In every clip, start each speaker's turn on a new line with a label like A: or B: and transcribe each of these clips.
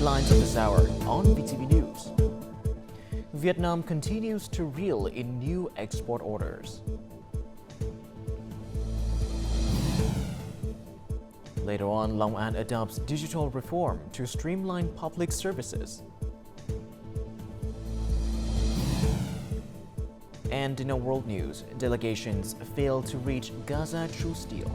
A: headlines of this hour on VTV News. Vietnam continues to reel in new export orders. Later on, Long An adopts digital reform to streamline public services. And in our world news, delegations fail to reach GAZA truce deal.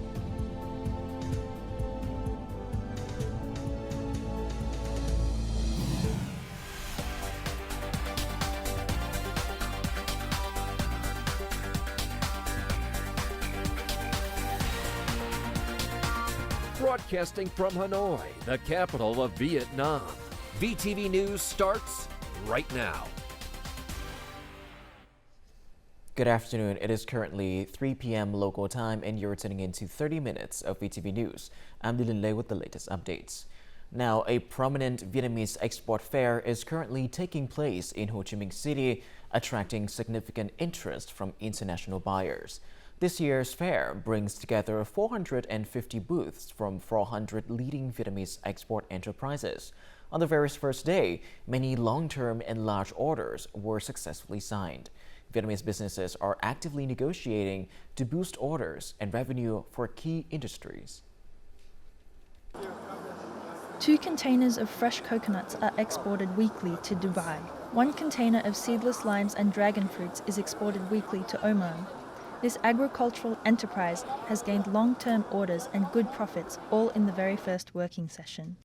B: Broadcasting from Hanoi, the capital of Vietnam. VTV News starts right now.
A: Good afternoon. It is currently 3 p.m. local time and you're tuning into 30 minutes of VTV News. I'm Dylan Lei with the latest updates. Now, a prominent Vietnamese export fair is currently taking place in Ho Chi Minh City, attracting significant interest from international buyers. This year's fair brings together 450 booths from 400 leading Vietnamese export enterprises. On the fair's first day, many long-term and large orders were successfully signed. Vietnamese businesses are actively negotiating to boost orders and revenue for key industries.
C: 2 containers of fresh coconuts are exported weekly to Dubai. 1 container of seedless limes and dragonfruits is exported weekly to Oman. This agricultural enterprise has gained long-term orders and good profits all in the very first working session.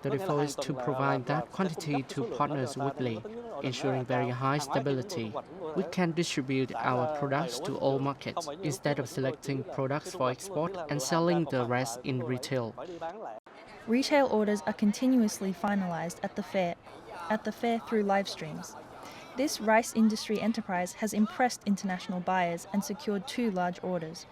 D: The default is to provide that quantity to partners weekly, ensuring very high stability. We can distribute our products to all markets instead of selecting products for export and selling the rest in retail.
C: Retail orders are continuously finalized at the fair through live streams. This rice industry enterprise has impressed international buyers and secured 2 large orders.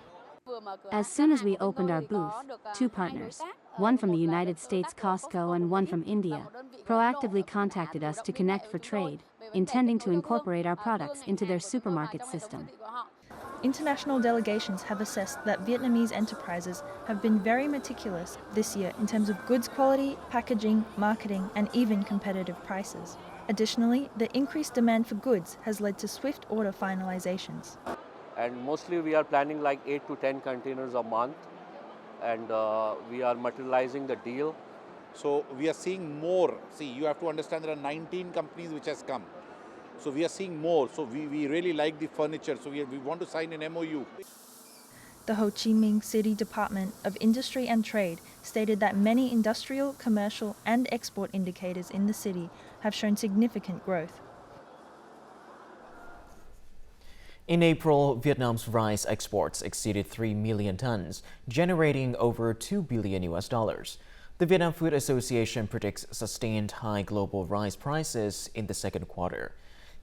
E: As soon as we opened our booth, 2 partners, one from the United States Costco and one from India, proactively contacted us to connect for trade, intending to incorporate our products into their supermarket system.
C: International delegations have assessed that Vietnamese enterprises have been very meticulous this year in terms of goods quality, packaging, marketing, and even competitive prices. Additionally, the increased demand for goods has led to swift order finalizations.
F: And mostly we are planning like 8 to 10 containers a month, and we are materializing the deal.
G: So we are seeing more. See, you have to understand there are 19 companies which has come. So we are seeing more. So we really like the furniture. So we want to sign an MOU.
C: The Ho Chi Minh City Department of Industry and Trade stated that many industrial, commercial, and export indicators in the city have shown significant growth.
A: In April, Vietnam's rice exports exceeded 3 million tons, generating over $2 billion. The Vietnam Food Association predicts sustained high global rice prices in the second quarter.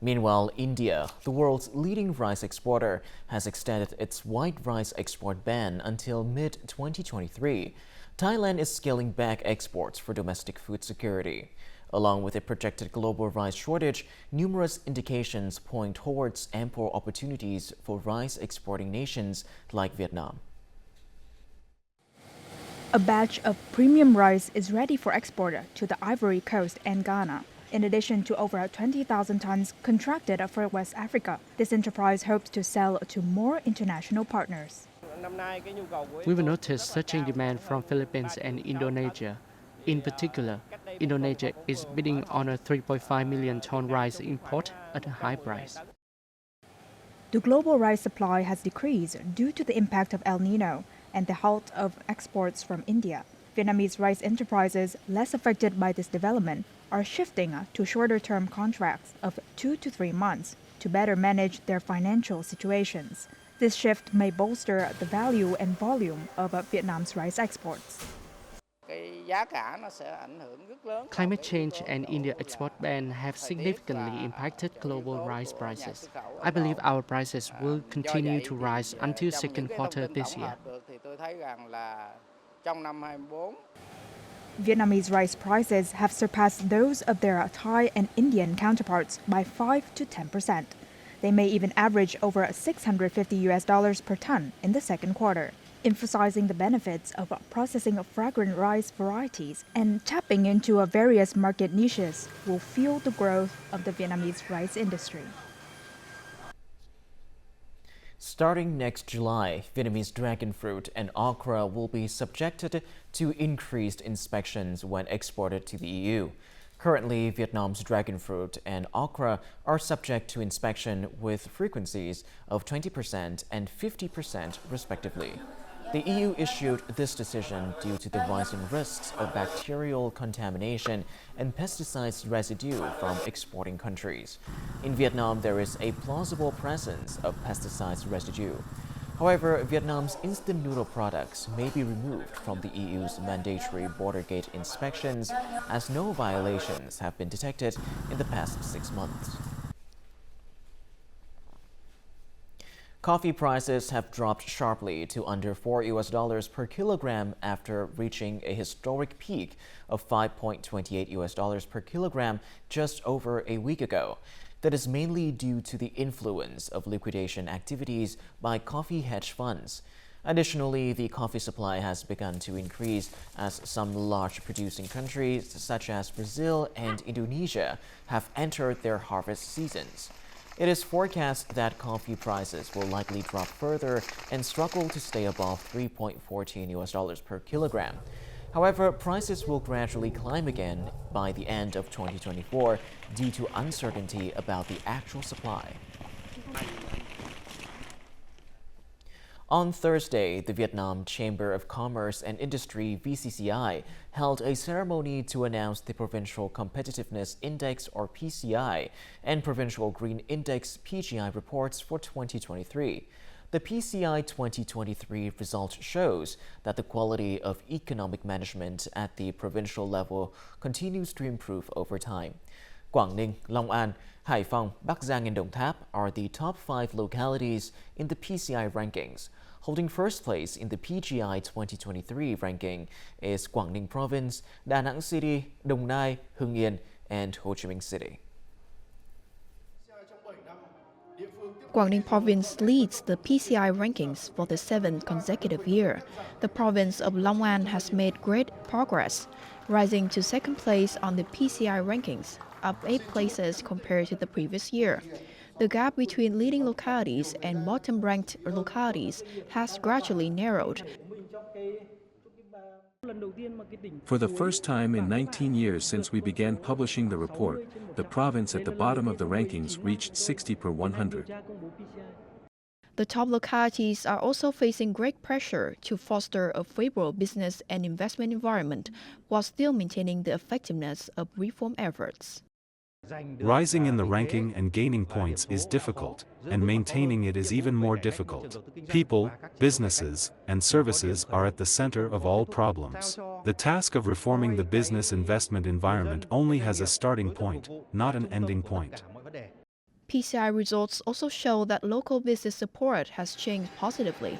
A: Meanwhile, India, the world's leading rice exporter, has extended its white rice export ban until mid-2023. Thailand is scaling back exports for domestic food security. Along with a projected global rice shortage, numerous indications point towards ample opportunities for rice exporting nations like Vietnam.
H: A batch of premium rice is ready for export to the Ivory Coast and Ghana. In addition to over 20,000 tons contracted for West Africa, this enterprise hopes to sell to more international partners.
D: We've noticed surging demand from Philippines and Indonesia. In particular, Indonesia is bidding on a 3.5 million ton rice import at a high price.
H: The global rice supply has decreased due to the impact of El Nino and the halt of exports from India. Vietnamese rice enterprises less affected by this development are shifting to shorter-term contracts of 2 to 3 months to better manage their financial situations. This shift may bolster the value and volume of Vietnam's rice exports.
D: Climate change and India export ban have significantly impacted global rice prices. I believe our prices will continue to rise until second quarter this year.
H: Vietnamese rice prices have surpassed those of their Thai and Indian counterparts by 5 to 10%. They may even average over $650 per ton in the second quarter. emphasizing the benefits of processing fragrant rice varieties and tapping into various market niches will fuel the growth of the Vietnamese rice industry.
A: Starting next July, Vietnamese dragonfruit and okra will be subjected to increased inspections when exported to the EU. Currently, Vietnam's dragonfruit and okra are subject to inspection with frequencies of 20% and 50% respectively. The EU issued this decision due to the rising risks of bacterial contamination and pesticides residue from exporting countries. In Vietnam, there is a plausible presence of pesticides residue. However, Vietnam's instant noodle products may be removed from the EU's mandatory border gate inspections as no violations have been detected in the past 6 months. Coffee prices have dropped sharply to under $4 per kilogram after reaching a historic peak of $5.28 per kilogram just over a week ago. That is mainly due to the influence of liquidation activities by coffee hedge funds. Additionally, the coffee supply has begun to increase as some large producing countries such as Brazil and Indonesia have entered their harvest seasons. It is forecast that coffee prices will likely drop further and struggle to stay above $3.14 per kilogram. However, prices will gradually climb again by the end of 2024 due to uncertainty about the actual supply. On Thursday, the Vietnam Chamber of Commerce and Industry (VCCI) held a ceremony to announce the Provincial Competitiveness Index or PCI and Provincial Green Index PGI reports for 2023. The PCI 2023 result shows that the quality of economic management at the provincial level continues to improve over time. Quảng Ninh, Long An, Hải Phòng, Bắc Giang and Đồng Tháp are the top 5 localities in the PCI rankings. Holding first place in the PGI 2023 ranking is Quảng Ninh Province, Đà Nẵng City, Đồng Nai, Hưng Yên, and Ho Chi Minh City.
I: Quảng Ninh Province leads the PCI rankings for the 7th consecutive year. The province of Long An has made great progress, rising to second place on the PCI rankings, up 8 places compared to the previous year. The gap between leading localities and bottom-ranked localities has gradually narrowed.
J: For the first time in 19 years since we began publishing the report, the province at the bottom of the rankings reached 60 per 100.
I: The top localities are also facing great pressure to foster a favorable business and investment environment while still maintaining the effectiveness of reform efforts.
K: Rising in the ranking and gaining points is difficult, and maintaining it is even more difficult. People, businesses, and services are at the center of all problems. The task of reforming the business investment environment only has a starting point, not an ending point.
I: PCI results also show that local business support has changed positively.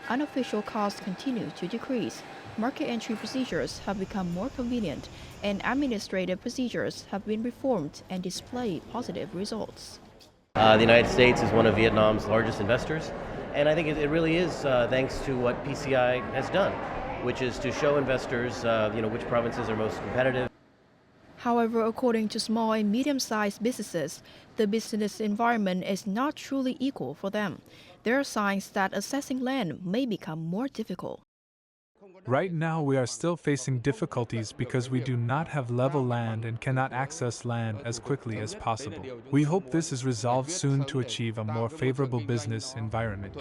I: Unofficial costs continue to decrease. Market entry procedures have become more convenient, and administrative procedures have been reformed and display positive results.
L: The United States is one of Vietnam's largest investors, and I think it really is thanks to what PCI has done, which is to show investors which provinces are most competitive.
I: However, according to small and medium-sized businesses, the business environment is not truly equal for them. There are signs that accessing land may become more difficult.
M: Right now, we are still facing difficulties because we do not have level land and cannot access land as quickly as possible. We hope this is resolved soon to achieve a more favorable business environment.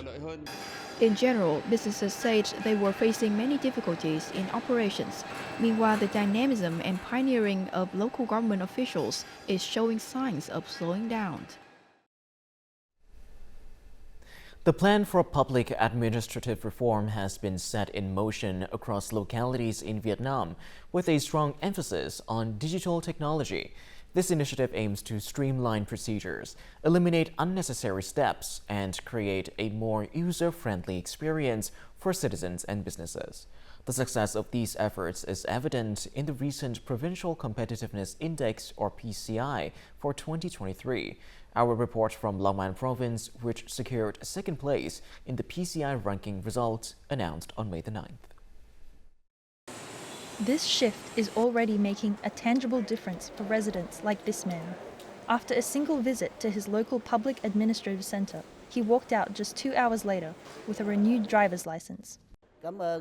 I: In general, businesses said they were facing many difficulties in operations. Meanwhile, the dynamism and pioneering of local government officials is showing signs of slowing down.
A: The plan for public administrative reform has been set in motion across localities in Vietnam, with a strong emphasis on digital technology. This initiative aims to streamline procedures, eliminate unnecessary steps, and create a more user-friendly experience for citizens and businesses. The success of these efforts is evident in the recent Provincial Competitiveness Index or PCI for 2023, Our report from Long An province, which secured second place in the PCI ranking results announced on May the 9th.
C: This shift is already making a tangible difference for residents like this man. After a single visit to his local public administrative centre, he walked out just 2 hours later with a renewed driver's license.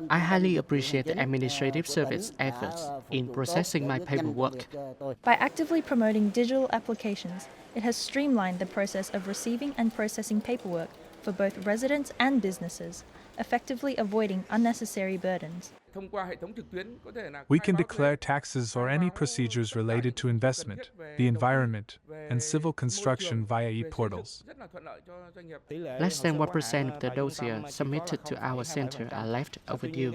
D: I highly appreciate the administrative service efforts in processing my paperwork.
C: By actively promoting digital applications, it has streamlined the process of receiving and processing paperwork for both residents and businesses, effectively avoiding unnecessary burdens.
M: We can declare taxes or any procedures related to investment, the environment, and civil construction via e-portals.
D: Less than 1% of the dossiers submitted to our center are left overdue.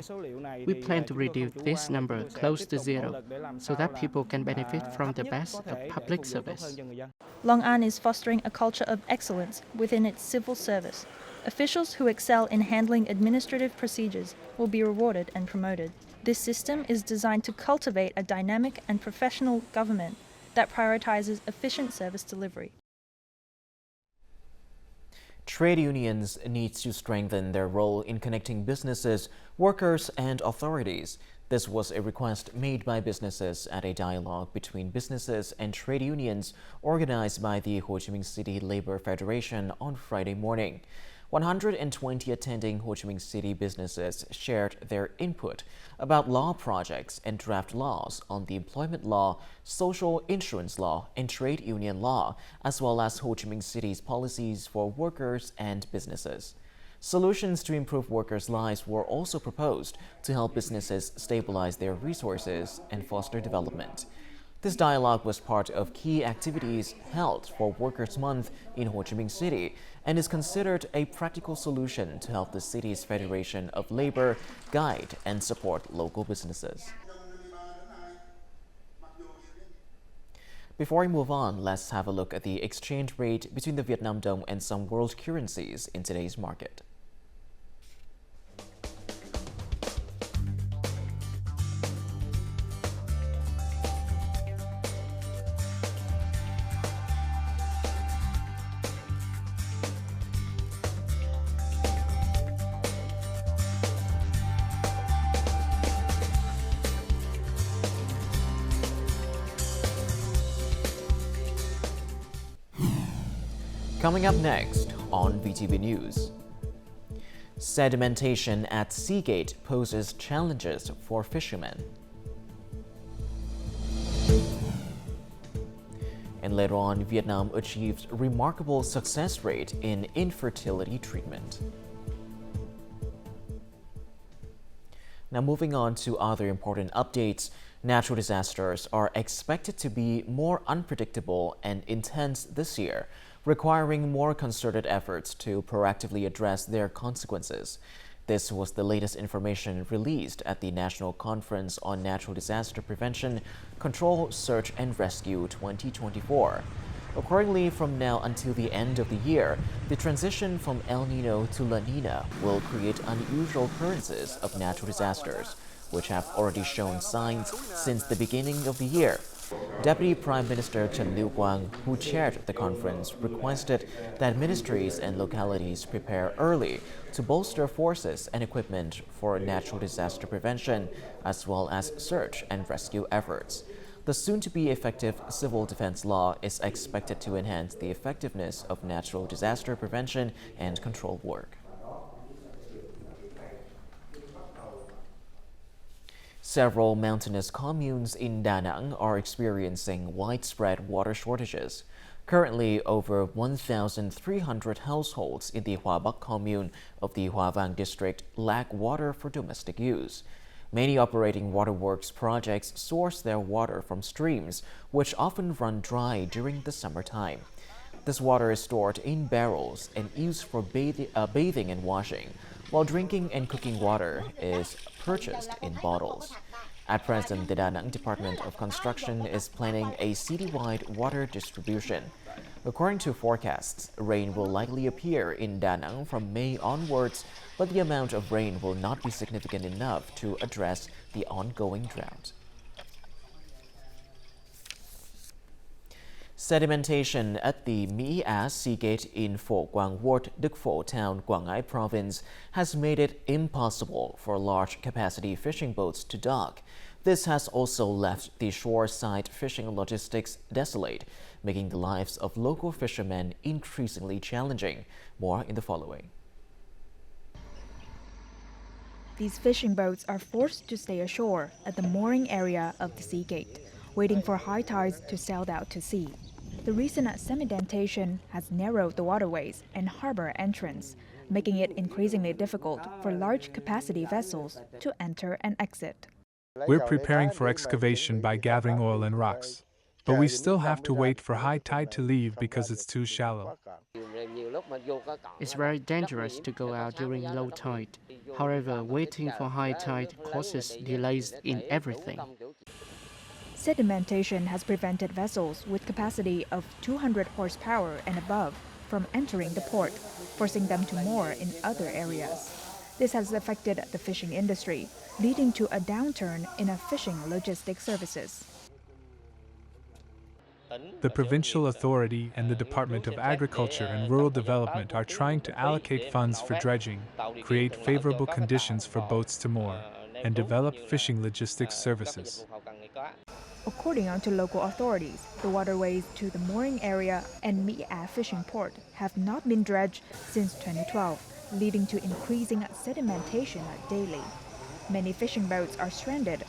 D: We plan to reduce this number close to zero so that people can benefit from the best of public service.
C: Long An is fostering a culture of excellence within its civil service. Officials who excel in handling administrative procedures will be rewarded and promoted. This system is designed to cultivate a dynamic and professional government that prioritizes efficient service delivery.
A: Trade unions need to strengthen their role in connecting businesses, workers, and authorities. This was a request made by businesses at a dialogue between businesses and trade unions organized by the Ho Chi Minh City Labor Federation on Friday morning. 120 attending Ho Chi Minh City businesses shared their input about law projects and draft laws on the employment law, social insurance law, and trade union law, as well as Ho Chi Minh City's policies for workers and businesses. Solutions to improve workers' lives were also proposed to help businesses stabilize their resources and foster development. This dialogue was part of key activities held for Workers' Month in Ho Chi Minh City and is considered a practical solution to help the city's Federation of Labor guide and support local businesses. Before we move on, let's have a look at the exchange rate between the Vietnam dong and some world currencies in today's market. Coming up next on VTV News. Sedimentation at Seagate poses challenges for fishermen. And later on, Vietnam achieves remarkable success rate in infertility treatment. Now moving on to other important updates, natural disasters are expected to be more unpredictable and intense this year, requiring more concerted efforts to proactively address their consequences. This was the latest information released at the National Conference on Natural Disaster Prevention, Control, Search and Rescue 2024. Accordingly, from now until the end of the year, the transition from El Nino to La Nina will create unusual occurrences of natural disasters, which have already shown signs since the beginning of the year. Deputy Prime Minister Chen Liu-Quang, who chaired the conference, requested that ministries and localities prepare early to bolster forces and equipment for natural disaster prevention, as well as search and rescue efforts. The soon-to-be effective civil defense law is expected to enhance the effectiveness of natural disaster prevention and control work. Several mountainous communes in Da Nang are experiencing widespread water shortages. Currently, over 1,300 households in the Hoa Bắc commune of the Hoa Vang district lack water for domestic use. Many operating waterworks projects source their water from streams, which often run dry during the summertime. This water is stored in barrels and used for bathing and washing, while drinking and cooking water is purchased in bottles. At present, the Da Nang Department of Construction is planning a citywide water distribution. According to forecasts, rain will likely appear in Da Nang from May onwards, but the amount of rain will not be significant enough to address the ongoing drought. Sedimentation at the Mỹ Á Sea Gate in Pho Quang Ward, Đức Phổ Town, Quảng Ngãi Province has made it impossible for large-capacity fishing boats to dock. This has also left the shoreside fishing logistics desolate, making the lives of local fishermen increasingly challenging. More in the following.
H: These fishing boats are forced to stay ashore at the mooring area of the sea gate, waiting for high tides to sail out to sea. The recent sedimentation has narrowed the waterways and harbor entrance, making it increasingly difficult for large-capacity vessels to enter and exit.
M: We're preparing for excavation by gathering oil and rocks, but we still have to wait for high tide to leave because it's too shallow.
D: It's very dangerous to go out during low tide. However, waiting for high tide causes delays in everything.
H: Sedimentation has prevented vessels with capacity of 200 horsepower and above from entering the port, forcing them to moor in other areas. This has affected the fishing industry, leading to a downturn in fishing logistics services.
M: The Provincial Authority and the Department of Agriculture and Rural Development are trying to allocate funds for dredging, create favorable conditions for boats to moor, and develop fishing logistics services.
H: According to local authorities, the waterways to the mooring area and Mỹ Á fishing port have not been dredged since 2012, leading to increasing sedimentation daily. Many fishing boats are stranded.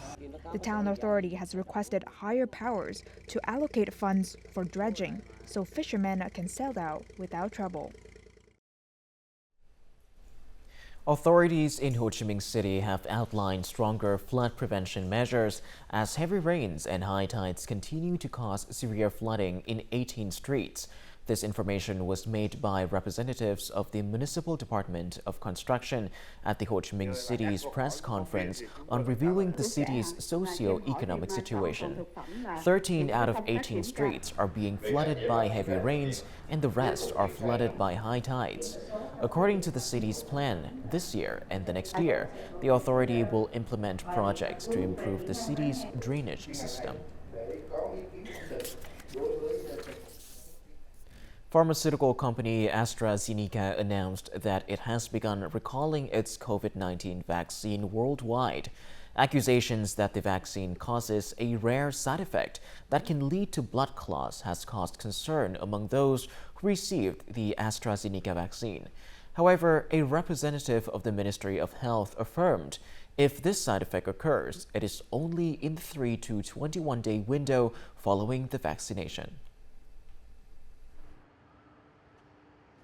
H: The town authority has requested higher powers to allocate funds for dredging so fishermen can sail out without trouble.
A: Authorities in Ho Chi Minh City have outlined stronger flood prevention measures as heavy rains and high tides continue to cause severe flooding in 18 streets. This information was made by representatives of the Municipal Department of Construction at the Ho Chi Minh City's press conference on reviewing the city's socio-economic situation. 13 out of 18 streets are being flooded by heavy rains and the rest are flooded by high tides. According to the city's plan, this year and the next year, the authority will implement projects to improve the city's drainage system. Pharmaceutical company AstraZeneca announced that it has begun recalling its COVID-19 vaccine worldwide. Accusations that the vaccine causes a rare side effect that can lead to blood clots has caused concern among those who received the AstraZeneca vaccine. However, a representative of the Ministry of Health affirmed if this side effect occurs, it is only in the 3 to 21-day window following the vaccination.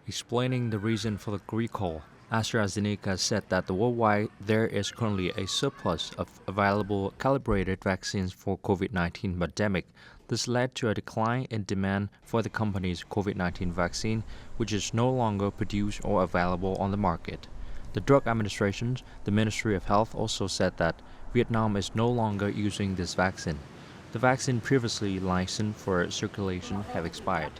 N: Explaining the reason for the recall, AstraZeneca said that worldwide there is currently a surplus of available calibrated vaccines for COVID-19 pandemic. This led to a decline in demand for the company's COVID-19 vaccine, which is no longer produced or available on the market. The Drug Administration, the Ministry of Health, also said that Vietnam is no longer using this vaccine. The vaccine previously licensed for circulation have expired.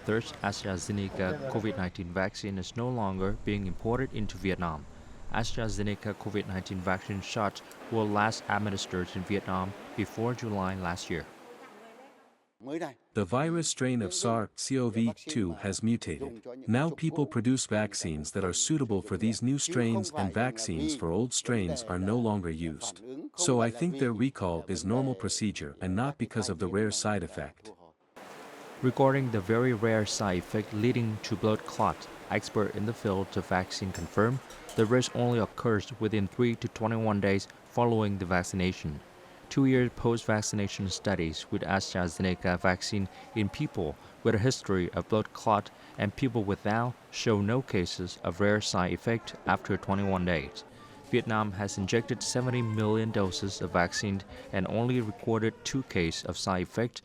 N: Thus, AstraZeneca COVID-19 vaccine is no longer being imported into Vietnam. AstraZeneca COVID-19 vaccine shots were last administered in Vietnam before July last year.
J: The virus strain of SARS-CoV-2 has mutated. Now people produce vaccines that are suitable for these new strains, and vaccines for old strains are no longer used. So I think their recall is normal procedure and not because of the rare side effect.
N: Regarding the very rare side effect leading to blood clot, experts in the field of vaccine confirm the risk only occurs within 3 to 21 days following the vaccination. 2-year post-vaccination studies with AstraZeneca vaccine in people with a history of blood clot and people without show no cases of rare side effect after 21 days. Vietnam has injected 70 million doses of vaccine and only recorded 2 cases of side effect.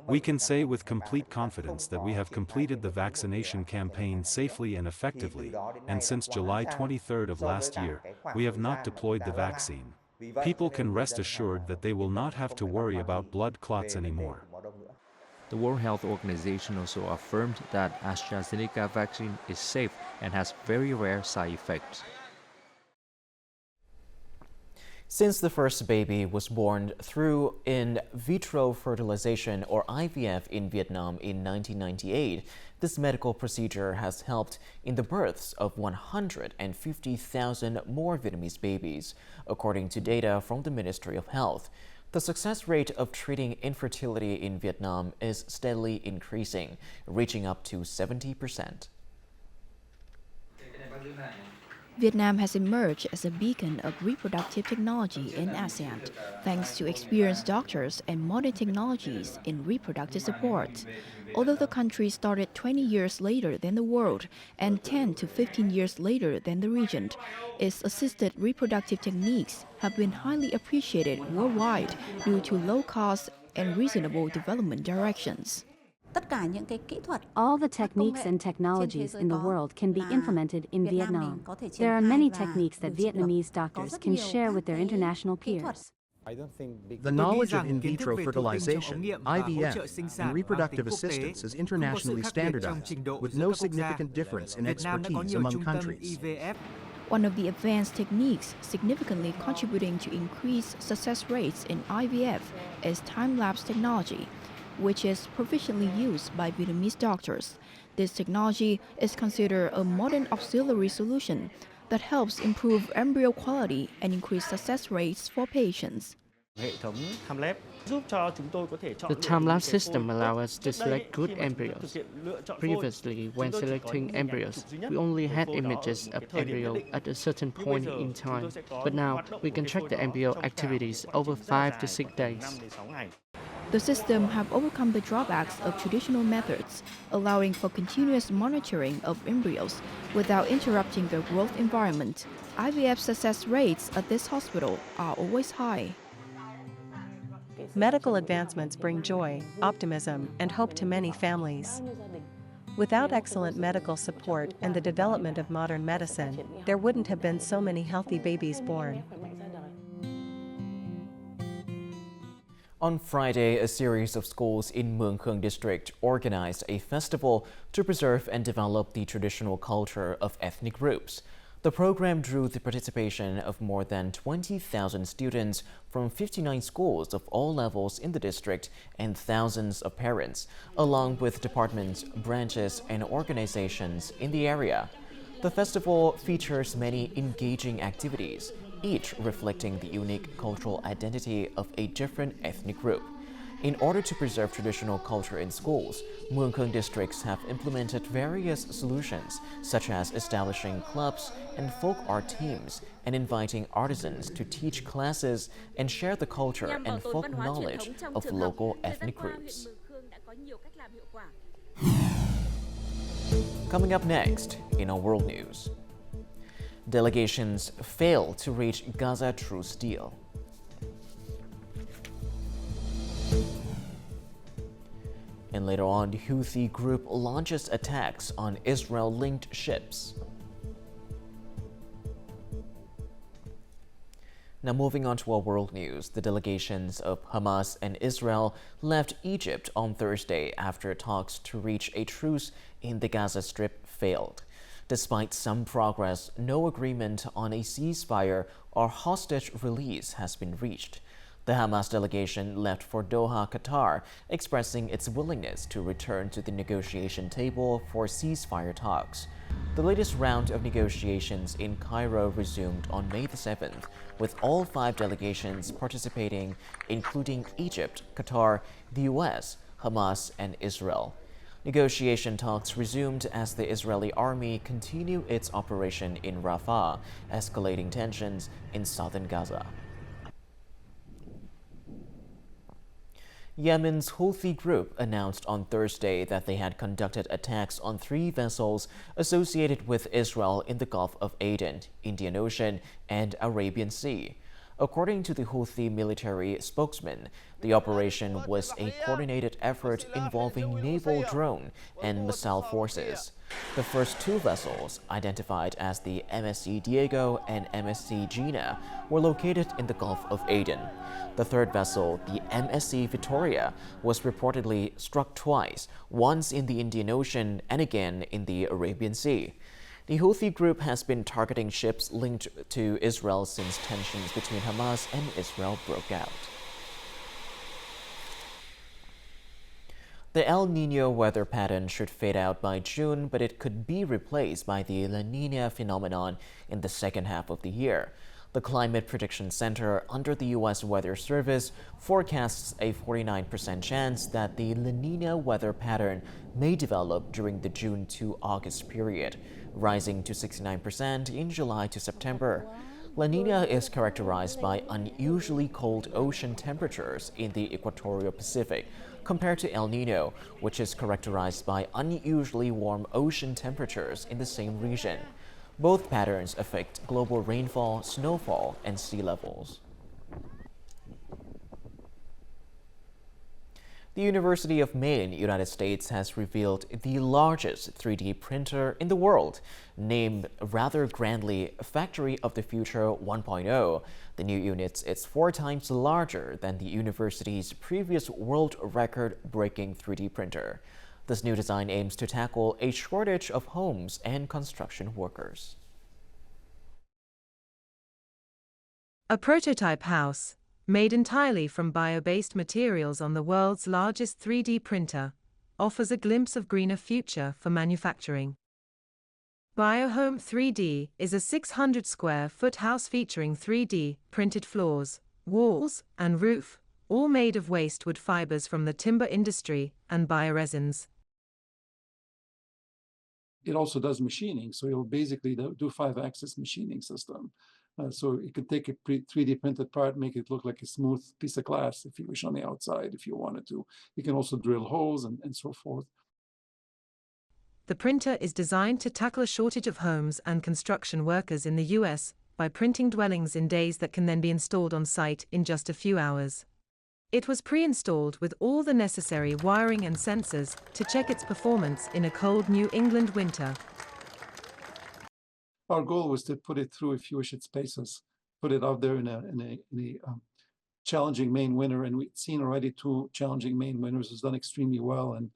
K: We can say with complete confidence that we have completed the vaccination campaign safely and effectively, and since July 23rd of last year, we have not deployed the vaccine. People can rest assured that they will not have to worry about blood clots anymore.
N: The World Health Organization also affirmed that AstraZeneca vaccine is safe and has very rare side effects.
A: Since the first baby was born through in vitro fertilization or IVF in Vietnam in 1998, this medical procedure has helped in the births of 150,000 more Vietnamese babies, according to data from the Ministry of Health. The success rate of treating infertility in Vietnam is steadily increasing, reaching up to 70%.
I: Vietnam has emerged as a beacon of reproductive technology in ASEAN, thanks to experienced doctors and modern technologies in reproductive support. Although the country started 20 years later than the world and 10 to 15 years later than the region, its assisted reproductive techniques have been highly appreciated worldwide due to low cost and reasonable development directions.
E: All the techniques and technologies in the world can be implemented in Vietnam. There are many techniques that Vietnamese doctors can share with their international peers.
O: The knowledge of in vitro fertilization, IVF, and reproductive assistance is internationally standardized, with no significant difference in expertise among countries.
I: One of the advanced techniques significantly contributing to increased success rates in IVF is time-lapse technology, which is proficiently used by Vietnamese doctors. This technology is considered a modern auxiliary solution that helps improve embryo quality and increase success rates for patients.
D: The time-lapse system allows us to select good embryos. Previously, when selecting embryos, we only had images of embryo at a certain point in time, but now we can track the embryo activities over 5 to 6 days.
I: The system have overcome the drawbacks of traditional methods, allowing for continuous monitoring of embryos without interrupting their growth environment. IVF success rates at this hospital are always high.
P: Medical advancements bring joy, optimism, and hope to many families. Without excellent medical support and the development of modern medicine, there wouldn't have been so many healthy babies born.
A: On Friday, a series of schools in Mường Khương district organized a festival to preserve and develop the traditional culture of ethnic groups. The program drew the participation of more than 20,000 students from 59 schools of all levels in the district and thousands of parents, along with departments, branches, and organizations in the area. The festival features many engaging activities, each reflecting the unique cultural identity of a different ethnic group. In order to preserve traditional culture in schools, Mường Khương districts have implemented various solutions, such as establishing clubs and folk art teams and inviting artisans to teach classes and share the culture and folk knowledge of local ethnic groups. Coming up next in our world news. Delegations fail to reach Gaza truce deal. And later on, the Houthi group launches attacks on Israel-linked ships. Now moving on to our world news, the delegations of Hamas and Israel left Egypt on Thursday after talks to reach a truce in the Gaza Strip failed. Despite some progress, no agreement on a ceasefire or hostage release has been reached. The Hamas delegation left for Doha, Qatar, expressing its willingness to return to the negotiation table for ceasefire talks. The latest round of negotiations in Cairo resumed on May the 7th, with all 5 delegations participating, including Egypt, Qatar, the US, Hamas, and Israel. Negotiation talks resumed as the Israeli army continued its operation in Rafah, escalating tensions in southern Gaza. Yemen's Houthi group announced on Thursday that they had conducted attacks on 3 vessels associated with Israel in the Gulf of Aden, Indian Ocean, and Arabian Sea. According to the Houthi military spokesman, the operation was a coordinated effort involving naval drone and missile forces. The first 2 vessels, identified as the MSC Diego and MSC Gina, were located in the Gulf of Aden. The third vessel, the MSC Victoria, was reportedly struck twice, once in the Indian Ocean and again in the Arabian Sea. The Houthi group has been targeting ships linked to Israel since tensions between Hamas and Israel broke out. The El Niño weather pattern should fade out by June, but it could be replaced by the La Niña phenomenon in the second half of the year. The Climate Prediction Center under the U.S. Weather Service forecasts a 49% chance that the La Niña weather pattern may develop during the June to August period, rising to 69% in July to September. La Niña is characterized by unusually cold ocean temperatures in the equatorial Pacific, compared to El Niño, which is characterized by unusually warm ocean temperatures in the same region. Both patterns affect global rainfall, snowfall, and sea levels. The University of Maine, United States, has revealed the largest 3D printer in the world, named rather grandly Factory of the Future 1.0. The new unit is 4 times larger than the university's previous world record-breaking 3D printer. This new design aims to tackle a shortage of homes and construction workers.
Q: A prototype house, made entirely from bio-based materials on the world's largest 3D printer, offers a glimpse of greener future for manufacturing. BioHome 3D is a 600 square foot house featuring 3D printed floors, walls, and roof, all made of waste wood fibers from the timber industry and bioresins.
R: It also does machining, so it'll basically do 5-axis machining system. So it could take a 3D printed part, make it look like a smooth piece of glass if you wish on the outside, if you wanted to. You can also drill holes and so forth.
Q: The printer is designed to tackle a shortage of homes and construction workers in the U.S. by printing dwellings in days that can then be installed on site in just a few hours. It was pre-installed with all the necessary wiring and sensors to check its performance in a cold New England winter.
R: Our goal was to put it through, if you wish, its paces, put it out there in a challenging Maine winter, and we've seen already 2 challenging Maine winters. It's done extremely well, and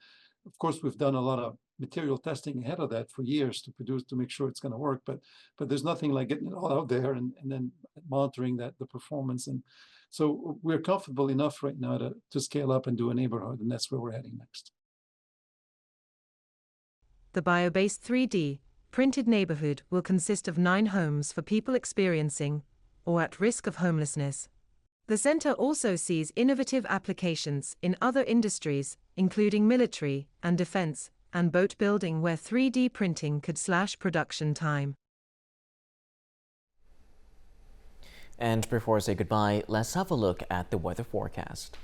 R: of course we've done a lot of material testing ahead of that for years to make sure it's going to work. But there's nothing like getting it all out there and then monitoring the performance. And so we're comfortable enough right now to scale up and do a neighborhood, and that's where we're heading next.
Q: The bio-based 3D printed neighborhood will consist of 9 homes for people experiencing or at risk of homelessness. The center also sees innovative applications in other industries, including military and defense, and boat building, where 3D printing could slash production time.
A: And before I say goodbye, let's have a look at the weather forecast.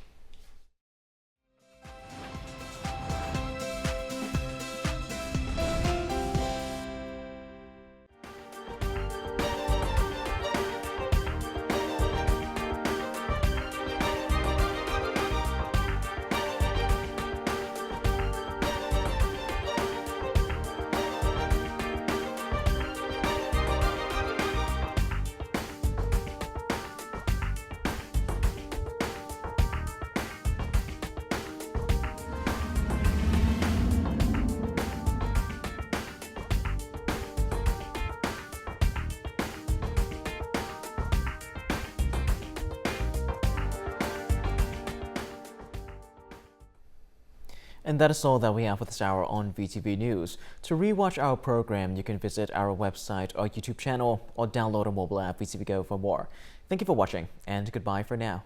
A: And that is all that we have for this hour on VTV News. To rewatch our program, you can visit our website or YouTube channel or download our mobile app VTVgo for more. Thank you for watching, and goodbye for now.